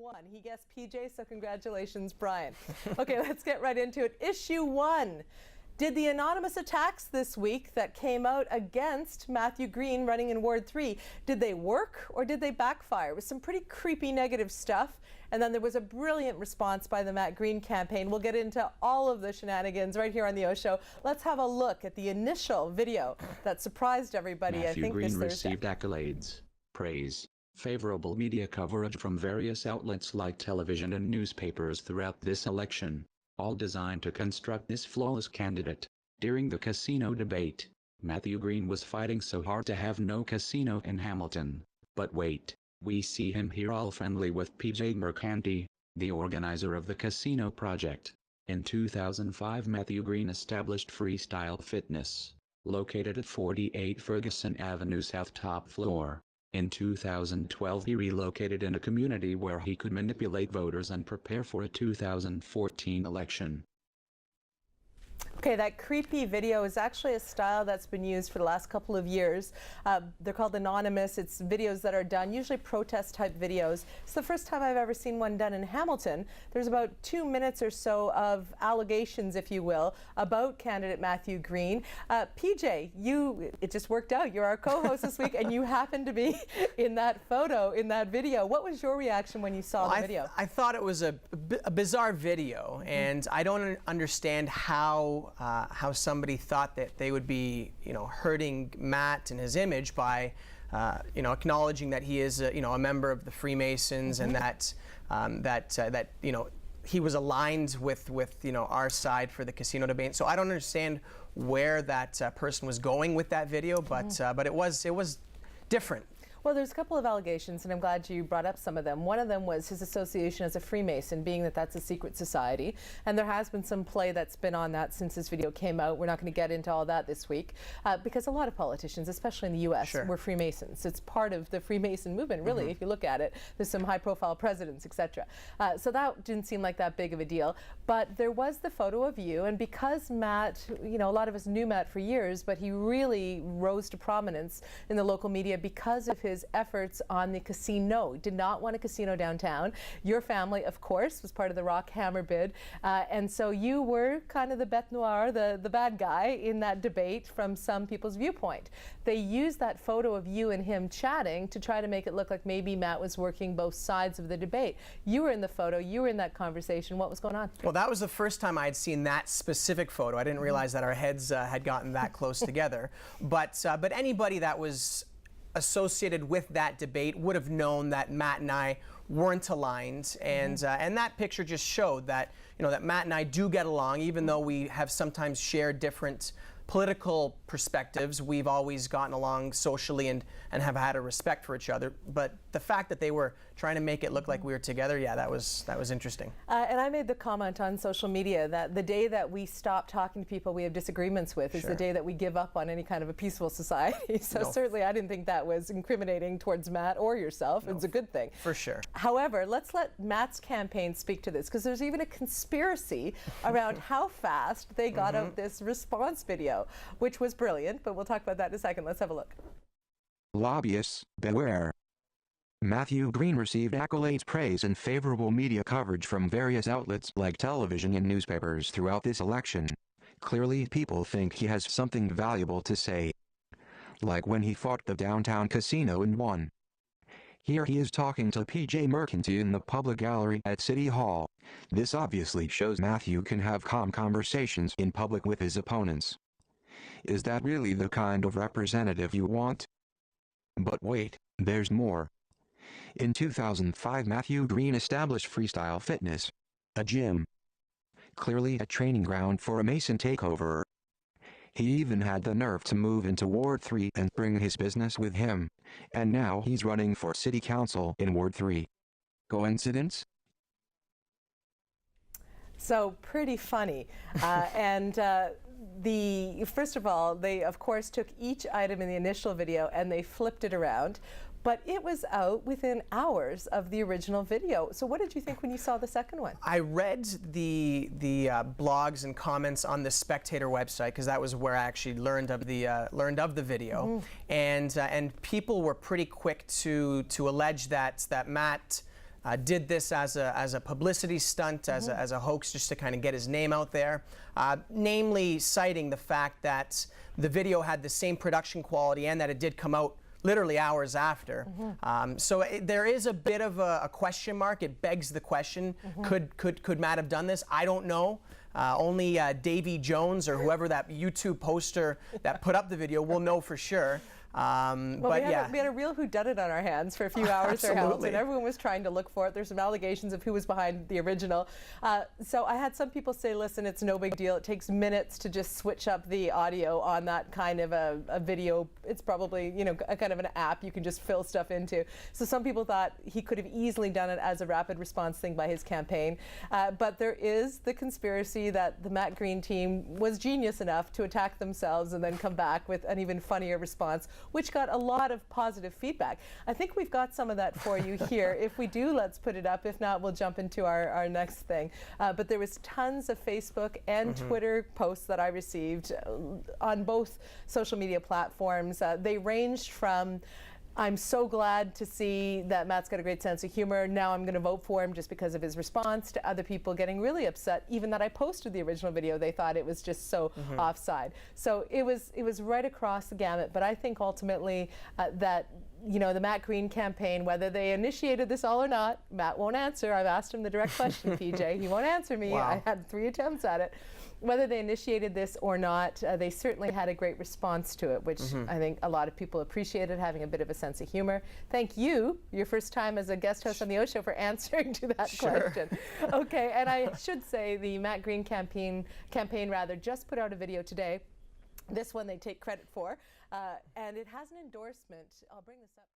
one. He guessed PJ, so congratulations, Brian. Okay, let's get right into it. Issue 1. Did the anonymous attacks this week that came out against Matthew Green running in Ward 3, did they work or did they backfire? It was some pretty creepy negative stuff. And then there was a brilliant response by the Matt Green campaign. We'll get into all of the shenanigans right here on the O Show. Let's have a look at the initial video that surprised everybody. Matthew I think Green this Thursday received accolades, praise, favorable media coverage from various outlets like television and newspapers throughout this election, all designed to construct this flawless candidate. During the casino debate, Matthew Green was fighting so hard to have no casino in Hamilton. But wait, we see him here all friendly with PJ Mercanti, the organizer of the casino project. In 2005, Matthew Green established Freestyle Fitness, located at 48 Ferguson Avenue South top floor. In 2012, he relocated in a community where he could manipulate voters and prepare for a 2014 election. Okay, that creepy video is actually a style that's been used for the last couple of years. They're called anonymous. It's videos that are done, usually protest type videos. It's the first time I've ever seen one done in Hamilton. There's about 2 minutes or so of allegations, if you will, about candidate Matthew Green. PJ, it just worked out. You're our co-host this week and you happened to be in that photo, in that video. What was your reaction when you saw the video? I thought it was a bizarre video, and I don't understand how somebody thought that they would be, hurting Matt and his image by, acknowledging that he is, a member of the Freemasons, and that he was aligned with our side for the casino debate. So I don't understand where that person was going with that video, but it was different. Well, there's a couple of allegations, and I'm glad you brought up some of them. One of them was his association as a Freemason, being that that's a secret society. And there has been some play that's been on that since this video came out. We're not going to get into all that this week, because a lot of politicians, especially in the U.S., were Freemasons. It's part of the Freemason movement, really, if you look at it. There's some high-profile presidents, etc. So that didn't seem like that big of a deal. But there was the photo of you, and because Matt, a lot of us knew Matt for years, but he really rose to prominence in the local media because of his efforts on the casino. He did not want a casino downtown. Your family, of course, was part of the Rockhammer bid, and so you were kind of the bête noire, the bad guy in that debate from some people's viewpoint. They used that photo of you and him chatting to try to make it look like maybe Matt was working both sides of the debate. You were in the photo, you were in that conversation. What was going on? Well, that was the first time I had seen that specific photo. I didn't realize that our heads had gotten that close together. But anybody that was associated with that debate would have known that Matt and I weren't aligned, and that picture just showed that that Matt and I do get along, even though we have sometimes shared different political perspectives. We've always gotten along socially and have had a respect for each other. But the fact that they were trying to make it look like we were together, yeah, that was interesting. And I made the comment on social media that the day that we stop talking to people we have disagreements with is the day that we give up on any kind of a peaceful society. So certainly I didn't think that was incriminating towards Matt or yourself. It's a good thing. For sure. However, let's let Matt's campaign speak to this, because there's even a conspiracy around how fast they got out this response video, which was brilliant, but we'll talk about that in a second. Let's have a look. Lobbyists, beware. Matthew Green received accolades, praise, and favorable media coverage from various outlets like television and newspapers throughout this election. Clearly, people think he has something valuable to say. Like when he fought the downtown casino and won. Here he is talking to PJ Mercanti in the public gallery at City Hall. This obviously shows Matthew can have calm conversations in public with his opponents. Is that really the kind of representative you want? But wait, there's more. In 2005, Matthew Green established Freestyle Fitness, a gym. Clearly a training ground for a Mason takeover. He even had the nerve to move into Ward 3 and bring his business with him. And now he's running for city council in Ward 3. Coincidence? So pretty funny. First of all, they of course took each item in the initial video and they flipped it around, but it was out within hours of the original video. So what did you think when you saw the second one? I read the blogs and comments on the Spectator website, because that was where I actually learned of the video, and people were pretty quick to allege that Matt did this as a publicity stunt, as a hoax, just to kind of get his name out there, namely citing the fact that the video had the same production quality and that it did come out literally hours after. So there is a bit of a question mark. It begs the question, could Matt have done this? I don't know. Only Davy Jones or whoever that YouTube poster that put up the video will know for sure. Well, but we had a real whodunit on our hands for a few hours or Absolutely. and everyone was trying to look for it. There's some allegations of who was behind the original. So I had some people say, listen, it's no big deal. It takes minutes to just switch up the audio on that kind of a video. It's probably, you know, a kind of an app you can just fill stuff into. So some people thought he could have easily done it as a rapid response thing by his campaign. But there is the conspiracy that the Matt Green team was genius enough to attack themselves and then come back with an even funnier response, which got a lot of positive feedback. I think we've got some of that for you here. If we do, let's put it up. If not, we'll jump into our next thing. But there was tons of Facebook and Twitter posts that I received on both social media platforms. They ranged from, I'm so glad to see that Matt's got a great sense of humor. Now I'm going to vote for him just because of his response, to other people getting really upset, even that I posted the original video. They thought it was just so offside. So it was right across the gamut. But I think ultimately that, you know, the Matt Green campaign, whether they initiated this all or not, Matt won't answer. I've asked him the direct question, PJ. He won't answer me. Wow. I had 3 attempts at it. Whether they initiated this or not, they certainly had a great response to it, which I think a lot of people appreciated, having a bit of a sense of humor. Thank you, your first time as a guest host on the O Show, for answering to that question. Okay, and I should say the Matt Green campaign just put out a video today. This one they take credit for, and it has an endorsement. I'll bring this up.